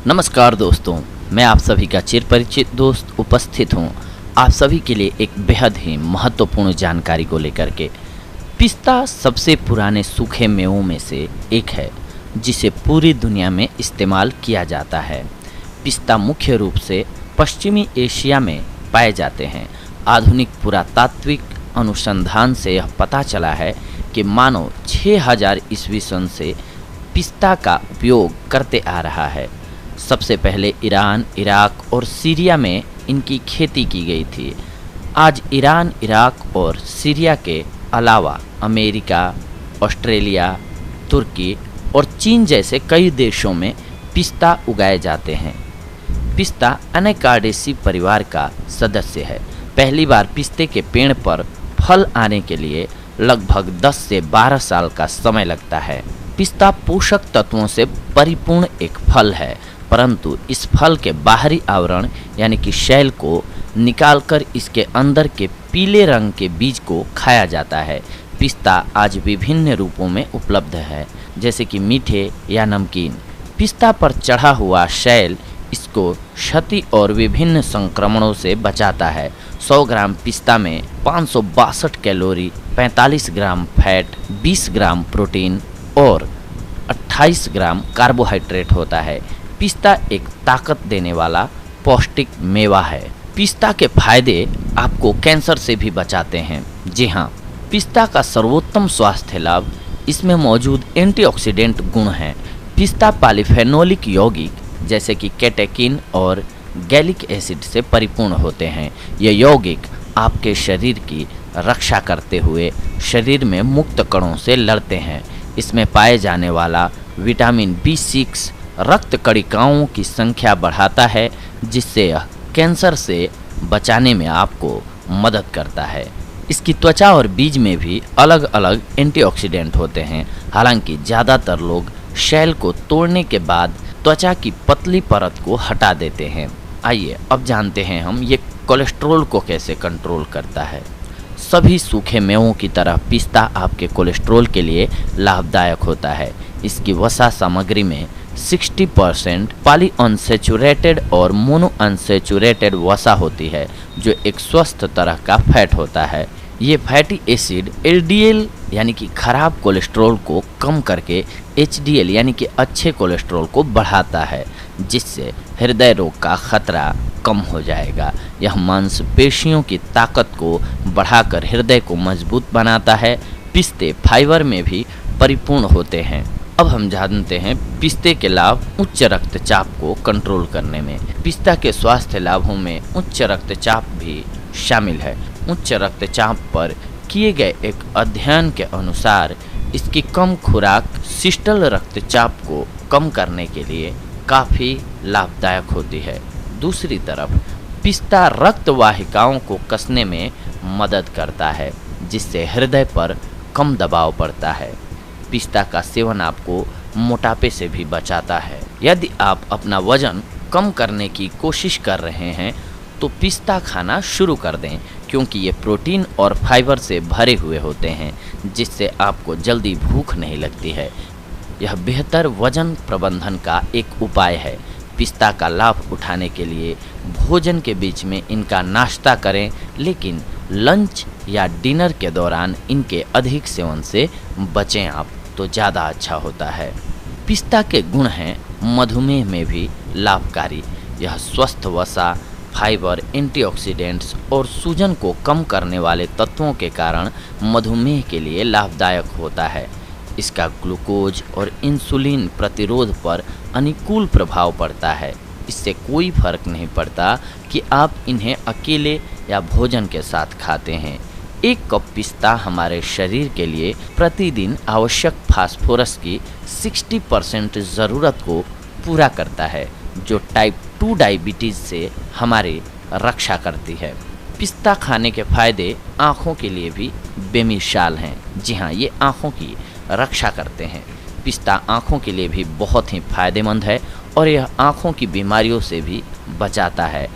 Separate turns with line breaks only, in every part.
नमस्कार दोस्तों, मैं आप सभी का चिर परिचित दोस्त उपस्थित हूँ आप सभी के लिए एक बेहद ही महत्वपूर्ण जानकारी को लेकर के। पिस्ता सबसे पुराने सूखे मेवों में से एक है जिसे पूरी दुनिया में इस्तेमाल किया जाता है। पिस्ता मुख्य रूप से पश्चिमी एशिया में पाए जाते हैं। आधुनिक पुरातात्विक अनुसंधान से यह पता चला है कि मानव 6000 ईस्वी सन से पिस्ता का उपयोग करते आ रहा है। सबसे पहले ईरान, इराक और सीरिया में इनकी खेती की गई थी। आज ईरान, इराक और सीरिया के अलावा अमेरिका, ऑस्ट्रेलिया, तुर्की और चीन जैसे कई देशों में पिस्ता उगाए जाते हैं। पिस्ता एनाकार्डेसी परिवार का सदस्य है। पहली बार पिस्ते के पेड़ पर फल आने के लिए लगभग 10 से 12 साल का समय लगता है। पिस्ता पोषक तत्वों से परिपूर्ण एक फल है, परंतु इस फल के बाहरी आवरण यानी कि शैल को निकालकर इसके अंदर के पीले रंग के बीज को खाया जाता है। पिस्ता आज विभिन्न रूपों में उपलब्ध है, जैसे कि मीठे या नमकीन। पिस्ता पर चढ़ा हुआ शैल इसको क्षति और विभिन्न संक्रमणों से बचाता है। 100 ग्राम पिस्ता में 562 कैलोरी, 45 ग्राम फैट, 20 ग्राम प्रोटीन और 28 ग्राम कार्बोहाइड्रेट होता है। पिस्ता एक ताकत देने वाला पौष्टिक मेवा है। पिस्ता के फायदे आपको कैंसर से भी बचाते हैं। जी हाँ, पिस्ता का सर्वोत्तम स्वास्थ्य लाभ इसमें मौजूद एंटीऑक्सीडेंट गुण हैं। पिस्ता पॉलीफेनोलिक यौगिक जैसे कि कैटेकिन और गैलिक एसिड से परिपूर्ण होते हैं। ये यौगिक आपके शरीर की रक्षा करते हुए शरीर में मुक्त कणों से लड़ते हैं। इसमें पाए जाने वाला विटामिन B6 रक्त कणिकाओं की संख्या बढ़ाता है, जिससे यह कैंसर से बचाने में आपको मदद करता है। इसकी त्वचा और बीज में भी अलग अलग एंटीऑक्सीडेंट होते हैं। हालांकि ज़्यादातर लोग शैल को तोड़ने के बाद त्वचा की पतली परत को हटा देते हैं। आइए अब जानते हैं हम ये कोलेस्ट्रॉल को कैसे कंट्रोल करता है। सभी सूखे मेवों की तरह पिस्ता आपके कोलेस्ट्रॉल के लिए लाभदायक होता है। इसकी वसा सामग्री में 60% पॉलीअनसैचुरेटेड और मोनोअनसैचुरेटेड वसा होती है, जो एक स्वस्थ तरह का फैट होता है। ये फैटी एसिड LDL यानी कि खराब कोलेस्ट्रॉल को कम करके HDL यानी कि अच्छे कोलेस्ट्रॉल को बढ़ाता है, जिससे हृदय रोग का खतरा कम हो जाएगा। यह मांसपेशियों की ताकत को बढ़ाकर हृदय को मजबूत बनाता है। पिस्ते फाइबर में भी परिपूर्ण होते हैं। अब हम जानते हैं पिस्ते के लाभ उच्च रक्तचाप को कंट्रोल करने में। पिस्ता के स्वास्थ्य लाभों में उच्च रक्तचाप भी शामिल है। उच्च रक्तचाप पर किए गए एक अध्ययन के अनुसार इसकी कम खुराक सिस्टल रक्तचाप को कम करने के लिए काफ़ी लाभदायक होती है। दूसरी तरफ पिस्ता रक्त वाहिकाओं को कसने में मदद करता है, जिससे हृदय पर कम दबाव पड़ता है। पिस्ता का सेवन आपको मोटापे से भी बचाता है। यदि आप अपना वजन कम करने की कोशिश कर रहे हैं तो पिस्ता खाना शुरू कर दें, क्योंकि ये प्रोटीन और फाइबर से भरे हुए होते हैं, जिससे आपको जल्दी भूख नहीं लगती है। यह बेहतर वजन प्रबंधन का एक उपाय है। पिस्ता का लाभ उठाने के लिए भोजन के बीच में इनका नाश्ता करें, लेकिन लंच या डिनर के दौरान इनके अधिक सेवन से बचें आप, तो ज़्यादा अच्छा होता है। पिस्ता के गुण हैं मधुमेह में भी लाभकारी। यह स्वस्थ वसा, फाइबर, एंटीऑक्सीडेंट्स और सूजन को कम करने वाले तत्वों के कारण मधुमेह के लिए लाभदायक होता है। इसका ग्लूकोज और इंसुलिन प्रतिरोध पर अनुकूल प्रभाव पड़ता है। इससे कोई फर्क नहीं पड़ता कि आप इन्हें अकेले या भोजन के साथ खाते हैं। एक कप पिस्ता हमारे शरीर के लिए प्रतिदिन आवश्यक फास्फोरस की 60% ज़रूरत को पूरा करता है, जो टाइप 2 डायबिटीज़ से हमारी रक्षा करती है। पिस्ता खाने के फायदे आँखों के लिए भी बेमिसाल हैं। जी हाँ, ये आँखों की रक्षा करते हैं। पिस्ता आँखों के लिए भी बहुत ही फायदेमंद है और यह आँखों की बीमारियों से भी बचाता है।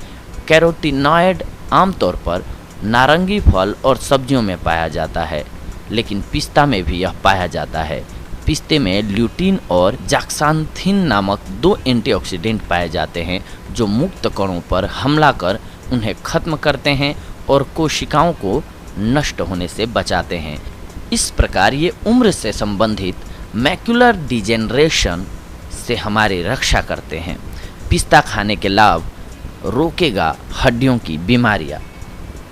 कैरोटीनॉयड आमतौर पर नारंगी फल और सब्जियों में पाया जाता है, लेकिन पिस्ता में भी यह पाया जाता है। पिस्ते में ल्यूटीन और ज़ाक्सांथिन नामक 2 एंटीऑक्सीडेंट पाए जाते हैं जो मुक्त कणों पर हमला कर उन्हें खत्म करते हैं और कोशिकाओं को नष्ट होने से बचाते हैं। इस प्रकार ये उम्र से संबंधित मैक्युलर डिजेनरेशन से हमारी रक्षा करते हैं। पिस्ता खाने के लाभ: रोकेगा हड्डियों की बीमारियां।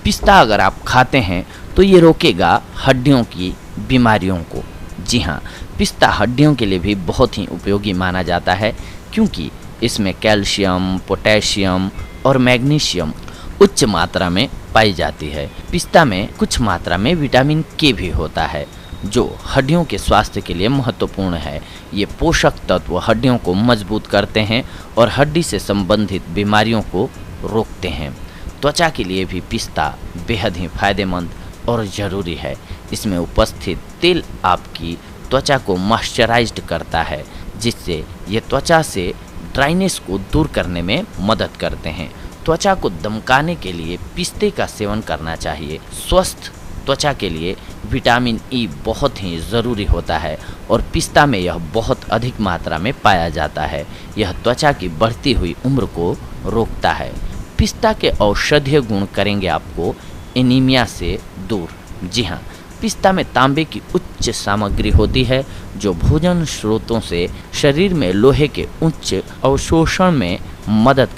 पिस्ता अगर आप खाते हैं तो ये रोकेगा हड्डियों की बीमारियों को। जी हाँ, पिस्ता हड्डियों के लिए भी बहुत ही उपयोगी माना जाता है क्योंकि इसमें कैल्शियम, पोटेशियम और मैग्नीशियम उच्च मात्रा में पाई जाती है। पिस्ता में कुछ मात्रा में विटामिन के भी होता है जो हड्डियों के स्वास्थ्य के लिए महत्वपूर्ण है। ये पोषक तत्व हड्डियों को मजबूत करते हैं और हड्डी से संबंधित बीमारियों को रोकते हैं। त्वचा के लिए भी पिस्ता बेहद ही फायदेमंद और ज़रूरी है। इसमें उपस्थित तेल आपकी त्वचा को मॉइस्चराइज्ड करता है जिससे ये त्वचा से ड्राइनेस को दूर करने में मदद करते हैं। त्वचा को दमकाने के लिए पिस्ते का सेवन करना चाहिए। स्वस्थ त्वचा के लिए विटामिन ई बहुत ही ज़रूरी होता है और पिस्ता में यह बहुत अधिक मात्रा में पाया जाता है। यह त्वचा की बढ़ती हुई उम्र को रोकता है। पिस्ता के औषधीय गुण करेंगे आपको एनीमिया से दूर। जी हाँ, पिस्ता में तांबे की उच्च सामग्री होती है जो भोजन स्रोतों से शरीर में लोहे के उच्च अवशोषण में मदद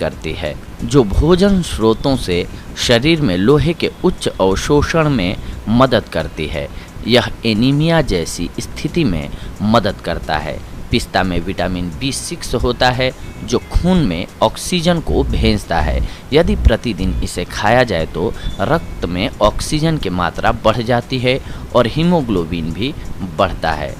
करती है। यह एनीमिया जैसी स्थिति में मदद करता है। पिस्ता में विटामिन B6 होता है जो खून में ऑक्सीजन को भेजता है। यदि प्रतिदिन इसे खाया जाए तो रक्त में ऑक्सीजन की मात्रा बढ़ जाती है और हीमोग्लोबिन भी बढ़ता है।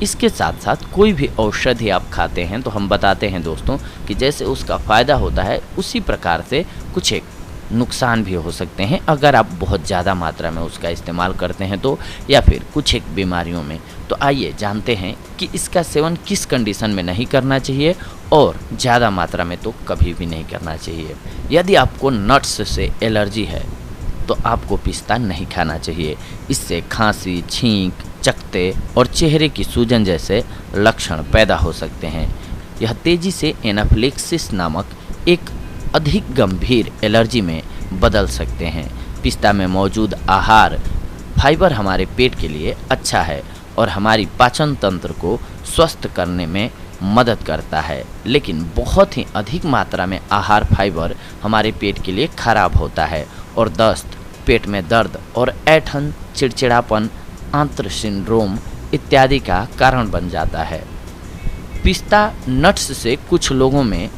इसके साथ साथ कोई भी औषधि आप खाते हैं तो हम बताते हैं दोस्तों कि जैसे उसका फ़ायदा होता है उसी प्रकार से कुछ एक नुकसान भी हो सकते हैं अगर आप बहुत ज़्यादा मात्रा में उसका इस्तेमाल करते हैं तो, या फिर कुछ एक बीमारियों में। तो आइए जानते हैं कि इसका सेवन किस कंडीशन में नहीं करना चाहिए और ज़्यादा मात्रा में तो कभी भी नहीं करना चाहिए। यदि आपको नट्स से एलर्जी है तो आपको पिस्ता नहीं खाना चाहिए। इससे खांसी, छींक, चकत्ते और चेहरे की सूजन जैसे लक्षण पैदा हो सकते हैं। यह तेज़ी से एनाफिलेक्सिस नामक एक अधिक गंभीर एलर्जी में बदल सकते हैं। पिस्ता में मौजूद आहार फाइबर हमारे पेट के लिए अच्छा है और हमारी पाचन तंत्र को स्वस्थ करने में मदद करता है, लेकिन बहुत ही अधिक मात्रा में आहार फाइबर हमारे पेट के लिए खराब होता है और दस्त, पेट में दर्द और ऐंठन, चिड़चिड़ापन, आंत्र सिंड्रोम इत्यादि का कारण बन जाता है। पिस्ता नट्स से कुछ लोगों में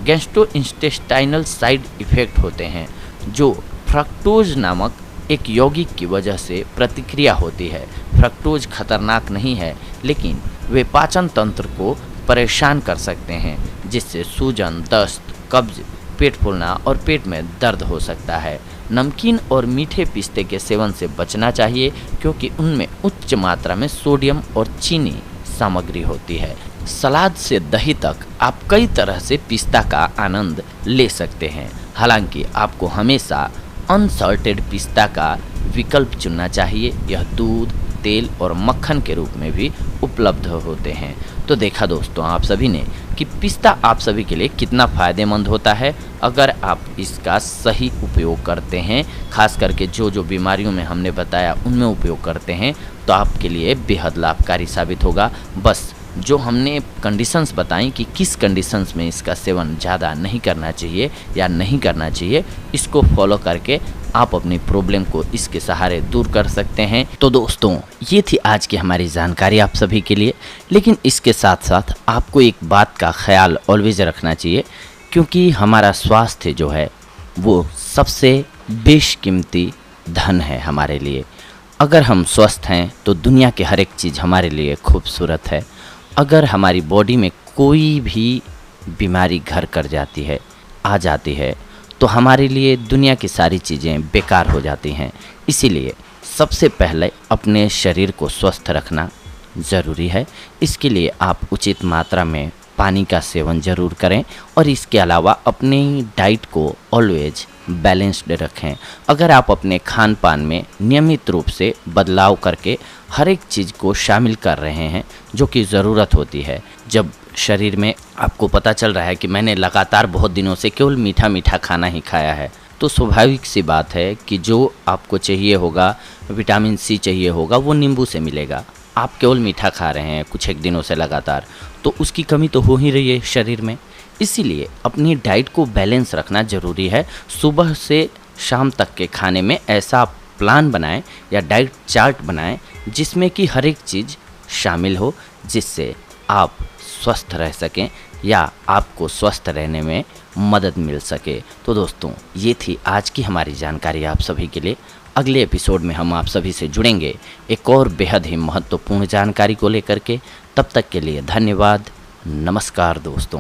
गैस्ट्रोइंटेस्टाइनल साइड इफ़ेक्ट होते हैं जो फ्रक्टोज नामक एक यौगिक की वजह से प्रतिक्रिया होती है। फ्रक्टोज खतरनाक नहीं है लेकिन वे पाचन तंत्र को परेशान कर सकते हैं जिससे सूजन, दस्त, कब्ज, पेट फूलना और पेट में दर्द हो सकता है। नमकीन और मीठे पिस्ते के सेवन से बचना चाहिए क्योंकि उनमें उच्च मात्रा में सोडियम और चीनी सामग्री होती है। सलाद से दही तक आप कई तरह से पिस्ता का आनंद ले सकते हैं। हालांकि आपको हमेशा अनसॉल्टेड पिस्ता का विकल्प चुनना चाहिए। यह दूध, तेल और मक्खन के रूप में भी उपलब्ध होते हैं। तो देखा दोस्तों आप सभी ने कि पिस्ता आप सभी के लिए कितना फ़ायदेमंद होता है अगर आप इसका सही उपयोग करते हैं। खास करके जो जो बीमारियों में हमने बताया उनमें उपयोग करते हैं तो आपके लिए बेहद लाभकारी साबित होगा। बस जो हमने कंडीशंस बताई कि किस कंडीशंस में इसका सेवन ज़्यादा नहीं करना चाहिए या नहीं करना चाहिए, इसको फॉलो करके आप अपनी प्रॉब्लम को इसके सहारे दूर कर सकते हैं। तो दोस्तों ये थी आज की हमारी जानकारी आप सभी के लिए, लेकिन इसके साथ साथ आपको एक बात का ख्याल ऑलवेज रखना चाहिए क्योंकि हमारा स्वास्थ्य जो है वो सबसे बेशकीमती धन है हमारे लिए। अगर हम स्वस्थ हैं तो दुनिया की हर एक चीज़ हमारे लिए खूबसूरत है। अगर हमारी बॉडी में कोई भी बीमारी घर कर जाती है, आ जाती है, तो हमारे लिए दुनिया की सारी चीज़ें बेकार हो जाती हैं। इसीलिए सबसे पहले अपने शरीर को स्वस्थ रखना ज़रूरी है। इसके लिए आप उचित मात्रा में पानी का सेवन ज़रूर करें और इसके अलावा अपनी डाइट को ऑलवेज बैलेंस्ड रखें। अगर आप अपने खान पान में नियमित रूप से बदलाव करके हर एक चीज़ को शामिल कर रहे हैं जो कि ज़रूरत होती है, जब शरीर में आपको पता चल रहा है कि मैंने लगातार बहुत दिनों से केवल मीठा मीठा खाना ही खाया है, तो स्वाभाविक सी बात है कि जो आपको चाहिए होगा, विटामिन सी चाहिए होगा, वो नींबू से मिलेगा। आप केवल मीठा खा रहे हैं कुछ एक दिनों से लगातार, तो उसकी कमी तो हो ही रही है शरीर में। इसीलिए अपनी डाइट को बैलेंस रखना ज़रूरी है। सुबह से शाम तक के खाने में ऐसा प्लान बनाएं या डाइट चार्ट बनाएं जिसमें कि हर एक चीज़ शामिल हो, जिससे आप स्वस्थ रह सकें या आपको स्वस्थ रहने में मदद मिल सके। तो दोस्तों, ये थी आज की हमारी जानकारी आप सभी के लिए। अगले एपिसोड में हम आप सभी से जुड़ेंगे एक और बेहद ही महत्वपूर्ण जानकारी को लेकर के। तब तक के लिए धन्यवाद। नमस्कार दोस्तों।